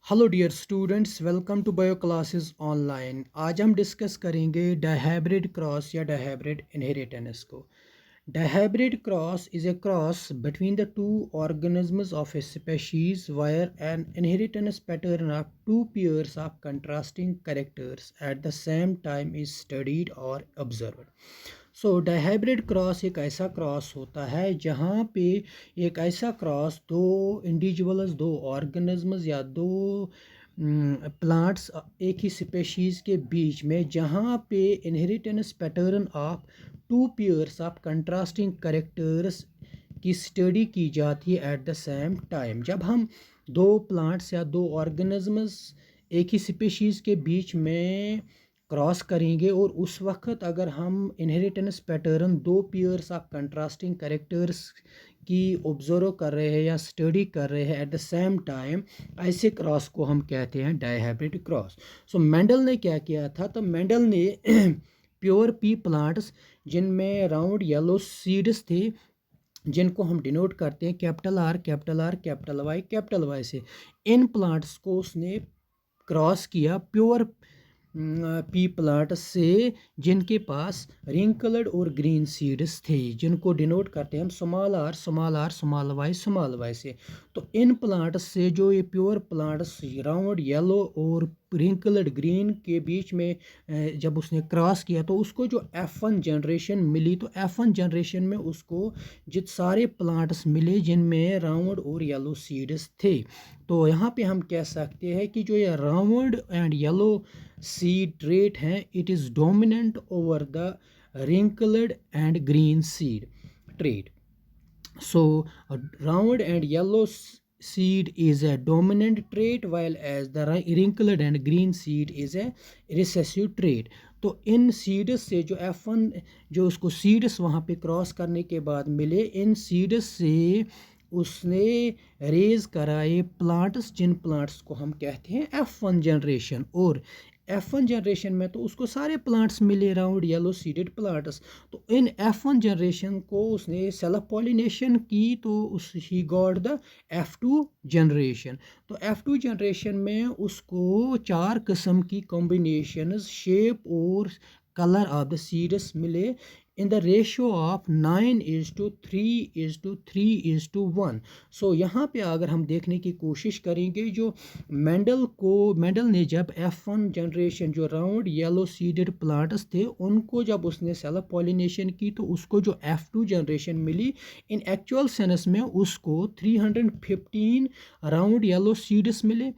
Hello dear students, welcome to bio classes online. आज हम discuss करेंगे डायहाइब्रिड क्रॉस या डायहाइब्रिड इनहेरिटेंस को। Dihybrid cross is a cross between the two organisms of a species where an inheritance pattern of two pairs of contrasting characters at the same time is studied or observed. So dihybrid cross एक ऐसा cross होता है जहाँ पे एक ऐसा cross दो individuals, दो ऑर्गेनिजम्स या दो प्लांट्स एक ही स्पेशीज़ के बीच में, जहाँ पे inheritance pattern of two pairs of contrasting characters की स्टडी की जाती है एट द सेम टाइम। जब हम दो प्लांट्स या दो ऑर्गेनिजम्स एक ही स्पेशीज़ के बीच में क्रॉस करेंगे और उस वक्त अगर हम इनहेरिटेंस पैटर्न दो पेयर्स ऑफ कंट्रास्टिंग करेक्टर्स की ऑब्जर्व कर रहे हैं या स्टडी कर रहे हैं एट द सेम टाइम, ऐसे क्रॉस को हम कहते हैं डायहाइब्रिड क्रॉस। सो मेंडल ने क्या किया था? तो मेंडल ने प्योर पी प्लांट्स जिनमें राउंड येलो सीड्स थे, जिनको हम डिनोट करते हैं capital R capital R capital Y से, इन प्लांट्स को उसने क्रॉस किया प्योर पी प्लांट से जिनके पास रिंकल्ड और ग्रीन सीड्स थे, जिनको डिनोट करते हैं हम स्मॉल वाई से। तो इन प्लांट्स से जो ये प्योर प्लांट्स राउंड येलो और रिंकल्ड ग्रीन के बीच में जब उसने क्रॉस किया तो उसको जो F1 जनरेशन मिली, तो F1 जनरेशन में उसको जित सारे प्लांट्स मिले जिनमें राउंड और येलो सीड्स थे। तो यहाँ पे हम कह सकते हैं कि जो ये round and yellow seed trait हैं, it is dominant over the wrinkled and green seed trait. So round and yellow seed is a dominant trait, while as the wrinkled and green seed is a recessive trait. तो इन seeds से जो F1 जो उसको seeds वहाँ पे cross करने के बाद मिले, इन सीड्स से उसने रेज कराए प्लांट्स, जिन प्लांट्स को हम कहते हैं F1 जनरेशन। और F1 जनरेशन में तो उसको सारे प्लांट्स मिले राउंड येलो सीडेड प्लांट्स। तो इन F1 जनरेशन को उसने सेल्फ पॉलिनेशन की, तो उस he got the F2 generation. तो F2 जनरेशन में उसको चार किस्म की कॉम्बिनेशंस, शेप और कलर ऑफ द सीड्स मिले इन द रेशियो ऑफ 9:3:3:1। सो यहाँ पे अगर हम देखने की कोशिश करेंगे, जो मेंडल ने जब F1 जनरेशन जो राउंड येलो सीडेड प्लांट्स थे उनको जब उसने सेल्फ पॉलिनेशन की, तो उसको जो F2 जनरेशन मिली, इन एक्चुअल सेंस में उसको 315 राउंड येलो सीड्स मिले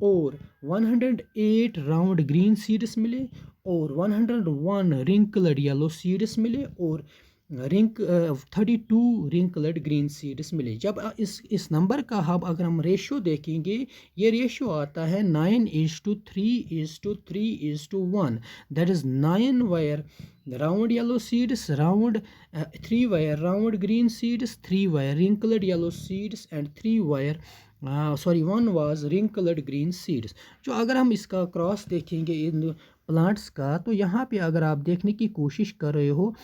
और 108 राउंड ग्रीन सीड्स मिले और 101 रिंकल्ड येलो सीड्स मिले और 32 रिंकल्ड ग्रीन सीड्स मिले। जब इस नंबर का अगर हम रेशो देखेंगे, ये रेशो आता है 9:3:3:1। That is 9 wire round yellow seeds, 3 wire round green seeds, 3 wire wrinkled yellow seeds and 3 wire 1 was wrinkled green seeds. जो अगर हम इसका क्रॉस देखेंगे इन प्लांट्स का, तो यहाँ पे अगर आप देखने की कोशिश कर रहे हो,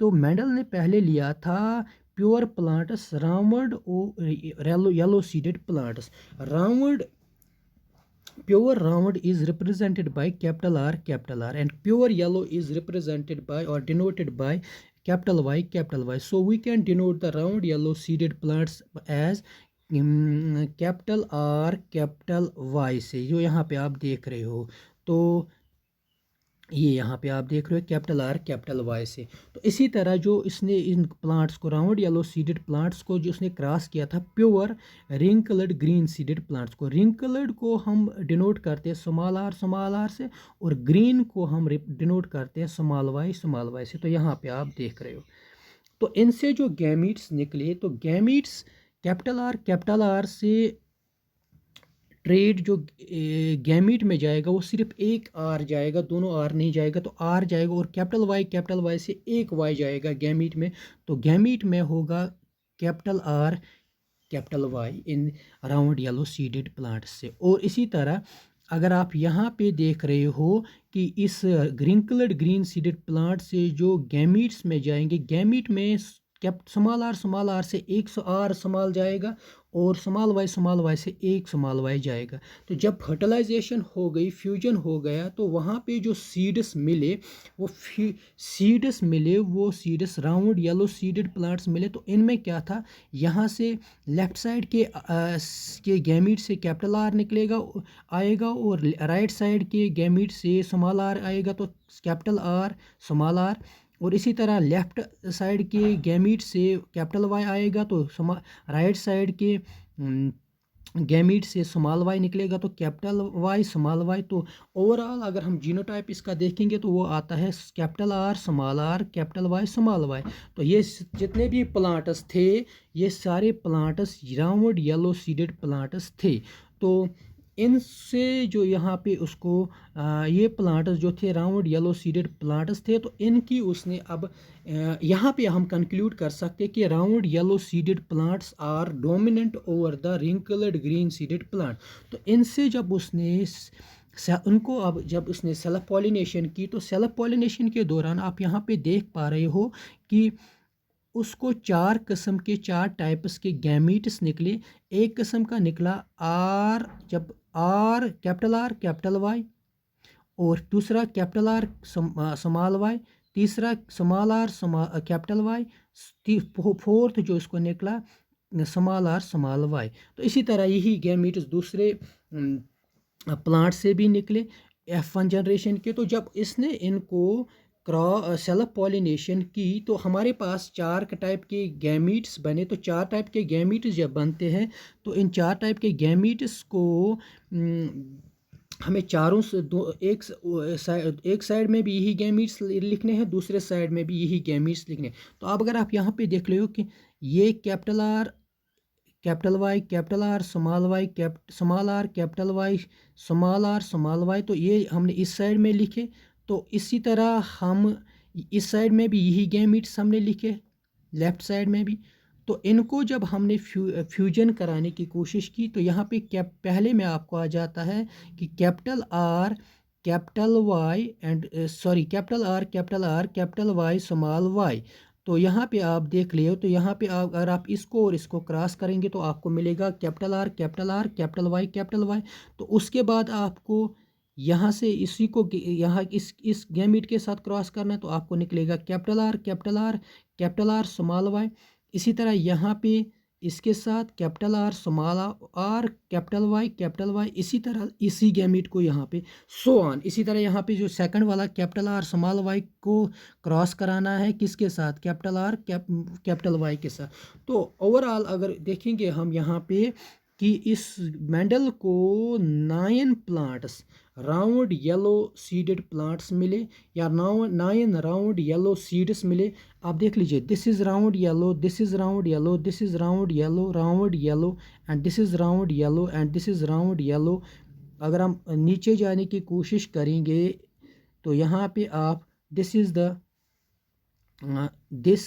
तो मेंडल ने पहले लिया था प्योर प्लांट्स राउंड और yellow seeded plants. Round pure round is represented by capital R and pure yellow is represented by or denoted by capital Y. So we can denote the round yellow seeded plants as capital R capital Y से, जो यहाँ पे आप देख रहे हो। तो ये यहाँ पे आप देख रहे हो कैपिटल R कैपिटल Y से। तो इसी तरह जो इसने इन प्लांट्स को राउंड येलो सीडेड प्लांट्स को जो उसने क्रॉस किया था pure wrinkled green seeded plants को, रिंकल्ड को हम डिनोट करते हैं स्मॉल आर से और ग्रीन को हम डिनोट करते हैं स्मॉल वाई से। तो यहाँ पे आप देख रहे हो। तो इनसे जो गैमीट्स निकले, तो गैमीट्स कैपिटल आर से ट्रेड जो गैमीट में जाएगा वो सिर्फ एक आर जाएगा, दोनों आर नहीं जाएगा। तो आर जाएगा और कैपिटल वाई से एक वाई जाएगा गैमीट में। तो गैमीट में होगा कैपिटल आर कैपिटल वाई इन राउंड येलो सीडेड प्लांट से। और इसी तरह अगर आप यहाँ पे देख रहे हो कि इस रिंकल्ड ग्रीन सीडेड प्लांट से जो गैमीट्स में जाएंगे, गैमीट में स्मॉल आर से एक आर स्मॉल जाएगा और स्मॉल वाई से एक स्मॉल वाई जाएगा। तो जब फर्टिलाइजेशन हो गई, फ्यूजन हो गया, तो वहाँ पे जो सीड्स मिले वो seeds round yellow seeded plants मिले। तो इनमें क्या था, यहाँ से लेफ्ट साइड के गैमीट से कैपिटल आर निकलेगा आएगा और राइट साइड के गैमीट से स्मॉल आर आएगा, तो कैपिटल आर स्मॉल आर। और इसी तरह लेफ्ट साइड के गैमीट से कैपिटल वाई आएगा, तो राइट साइड के गैमीट से स्मॉल वाई निकलेगा, तो कैपिटल वाई स्मॉल वाई। तो ओवरऑल अगर हम जीनोटाइप इसका देखेंगे तो वो आता है capital R small R capital Y small Y. तो ये जितने भी प्लांट्स थे, ये सारे plants round yellow seeded plants थे। तो इनसे जो यहाँ पे उसको ये प्लांट्स जो थे राउंड येलो सीडेड प्लांट्स थे, तो इनकी उसने अब यहाँ पे हम कंक्लूड कर सकते कि round yellow seeded plants are dominant over the wrinkled green seeded plant. तो इनसे जब उसने उनको अब जब उसने सेल्फ पॉलिनेशन की, तो सेल्फ पॉलिनेशन के दौरान आप यहाँ पे देख पा रहे हो कि उसको 4 किस्म के 4 टाइप्स के गैमीट्स निकले। एक किस्म का निकला आर, जब आर कैपिटल वाई, और दूसरा कैपिटल आर स्मॉल वाई, तीसरा small R capital Y, fourth जो इसको निकला स्मॉल आर स्मॉल वाई। तो इसी तरह यही गैमीट्स दूसरे प्लांट से भी निकले F1 जनरेशन के। तो जब इसने इनको सेल्फ पॉलिनेशन की, तो हमारे पास 4 टाइप के गैमीट्स बने। तो 4 टाइप के गैमीट्स जब बनते हैं, तो इन 4 टाइप के गैमीट्स को हमें चारों से एक साइड में भी यही गैमीट्स लिखने हैं, दूसरे साइड में भी यही गैमीट्स लिखने हैं। तो अब अगर आप यहाँ पे देख लो कि ये capital R capital Y capital R small Y small R capital Y small R small Y, तो ये हमने इस साइड में लिखे। तो इसी तरह हम इस साइड में भी यही गैमीट्स हमने लिखे, लेफ्ट साइड में भी। तो इनको जब हमने फ्यूजन कराने की कोशिश की, तो यहाँ पे पहले में आपको आ जाता है कि capital R capital Y and capital R capital Y small Y. तो यहाँ पे आप देख लियो, तो यहाँ पे अगर आप इसको और इसको क्रॉस करेंगे तो आपको मिलेगा कैपिटल आर कैपिटल वाई। तो उसके बाद आपको यहाँ से इसी को यहाँ इस गैमीट के साथ क्रॉस करना है, तो आपको निकलेगा कैपिटल आर स्मॉल वाई। इसी तरह यहाँ पे इसके साथ capital R small R capital Y. इसी तरह इसी गैमीट को यहाँ पे इसी तरह यहाँ पे जो सेकंड वाला कैपिटल आर स्मॉल वाई को क्रॉस कराना है किसके साथ, कैपिटल आर कैपिटल वाई के साथ। तो ओवरऑल अगर देखेंगे हम यहाँ पे कि इस मेंडल को 9 plants round yellow seeded plants मिले, या 9 राउंड येलो सीड्स मिले। आप देख लीजिए, this is round yellow, this is round yellow, this is round yellow and this is round yellow and this is round yellow. अगर हम नीचे जाने की कोशिश करेंगे, तो यहाँ पे आप दिस इज़ द दिस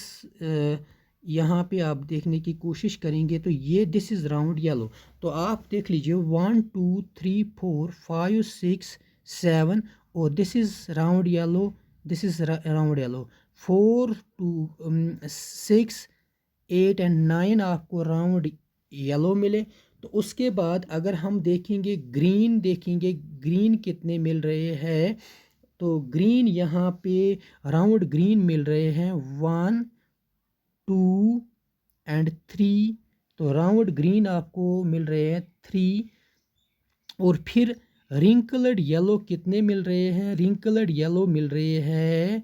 यहाँ पे आप देखने की कोशिश करेंगे, तो ये दिस इज़ राउंड येलो। तो आप देख लीजिए 1 2 3 4 5 6 7, और this is round yellow, this is round yellow. 4 2 6 8 and 9 आपको राउंड येलो मिले। तो उसके बाद अगर हम देखेंगे ग्रीन कितने मिल रहे हैं, तो ग्रीन यहाँ पे राउंड ग्रीन मिल रहे हैं 1 2 एंड 3। तो राउंड ग्रीन आपको मिल रहे हैं 3। और फिर रिंकल्ड येलो कितने मिल रहे हैं, रिंकल्ड येलो मिल रहे हैं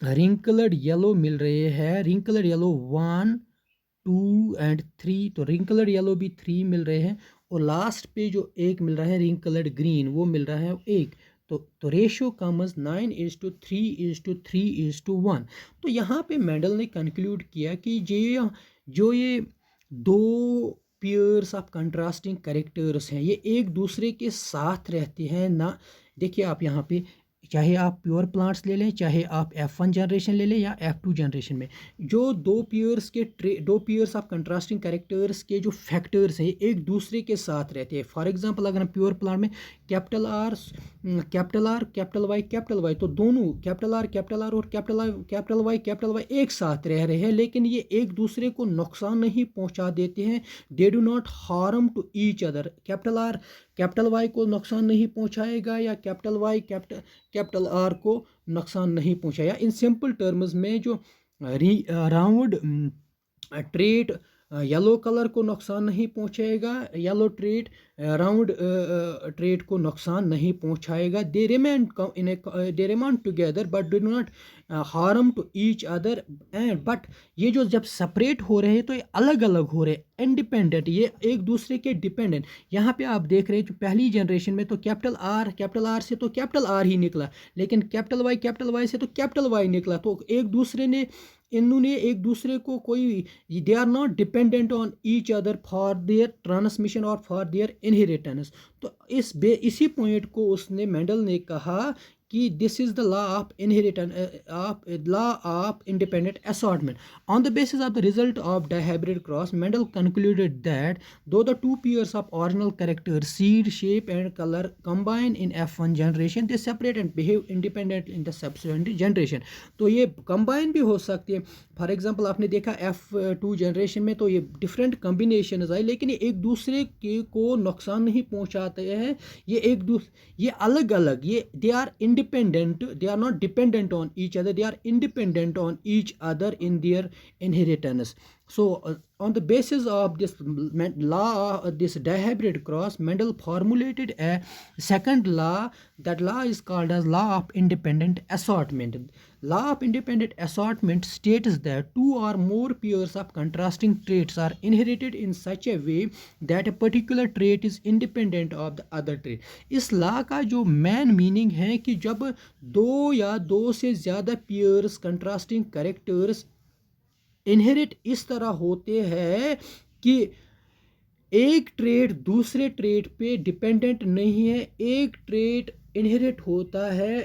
1 2 एंड 3। तो रिंकल्ड येलो भी 3 मिल रहे हैं, और लास्ट पे जो एक मिल रहा है रिंकल्ड ग्रीन, वो मिल रहा है 1। तो रेशियो कम्स 9:3:3:1। तो यहाँ पे मेंडल ने कंक्लूड किया कि जो ये दो पेयर्स ऑफ कंट्रास्टिंग कैरेक्टर्स हैं, ये एक दूसरे के साथ रहते हैं ना। देखिए आप यहाँ पे चाहे आप प्योर प्लांट्स ले लें, चाहे आप F1 जनरेशन ले लें या F2 जनरेशन में, जो दो पेयर्स ऑफ कंट्रास्टिंग कैरेक्टर्स के जो फैक्टर्स हैं एक दूसरे के साथ रहते हैं। फॉर एग्जांपल अगर हम प्योर प्लांट में कैपिटल आर कैपिटल वाई, तो दोनों कैपिटल आर और कैपिटल वाई एक साथ रह रहे हैं, लेकिन ये एक दूसरे को नुकसान नहीं पहुंचा देते हैं। They do not harm to each other. Capital Y को नुकसान नहीं पहुंचाएगा या कैपिटल आर को नुकसान नहीं पहुंचाएगा। इन सिंपल टर्म्स में जो राउंड ट्रेट येलो कलर को नुकसान नहीं पहुंचाएगा, येलो ट्रेट राउंड ट्रेट को नुकसान नहीं पहुंचाएगा। They remain together but do not harm to each other. And but ये जो जब सेपरेट हो रहे हैं तो ये अलग अलग हो रहे हैं, इंडिपेंडेंट, ये एक दूसरे के डिपेंडेंट। यहाँ पे आप देख रहे हैं जो पहली जनरेशन में तो कैपिटल आर से तो कैपिटल आर ही निकला, लेकिन कैपिटल वाई से तो कैपिटल वाई निकला। तो इन्होंने एक दूसरे को कोई, they are not dependent on each other for their transmission और फॉर देयर इनहेरिटेंस। तो इसी पॉइंट को उसने मेंडल ने कहा कि this is the law of independent assortment. On the basis of the result of dihybrid cross, Mendel concluded that though the two pairs of original characters, seed, shape and color combine in F1 generation, they separate and behave independently in the subsequent generation. तो ये combine भी हो सकती है। For example आपने देखा F2 generation में तो ये डिफरेंट कम्बिनेशन आए, लेकिन ये एक दूसरे के को नुकसान नहीं पहुंचाते हैं। ये अलग अलग, ये they are independent, they are not dependent on each other, they are independent on each other in their inheritance. So on the basis of this law, this dihybrid cross, Mendel formulated a second law. That law is called as law of independent assortment. Law of independent assortment states that two or more pairs of contrasting traits are inherited in such a way that a particular trait is independent of the other trait. इस law का जो main meaning है कि जब दो या दो से ज़्यादा पेयर्स कंट्रास्टिंग कैरेक्टर्स इनहेरिट इस तरह होते हैं कि एक ट्रेट दूसरे ट्रेट पे डिपेंडेंट नहीं है, एक ट्रेट इनहेरिट होता है,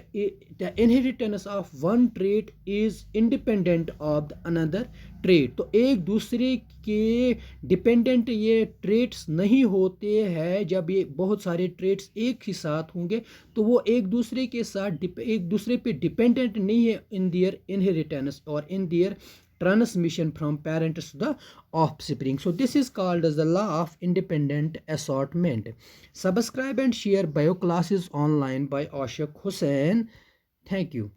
the inheritance of one trait is independent of the another trait. तो एक दूसरे के डिपेंडेंट ये ट्रेट्स नहीं होते हैं। जब ये बहुत सारे ट्रेट्स एक ही साथ होंगे तो वो एक दूसरे के साथ एक दूसरे पे डिपेंडेंट नहीं है इन देयर इनहेरिटेंस और in their transmission from parents to the offspring. So this is called as the law of independent assortment. Subscribe and share bio classes online by Ashok Hussain. Thank you.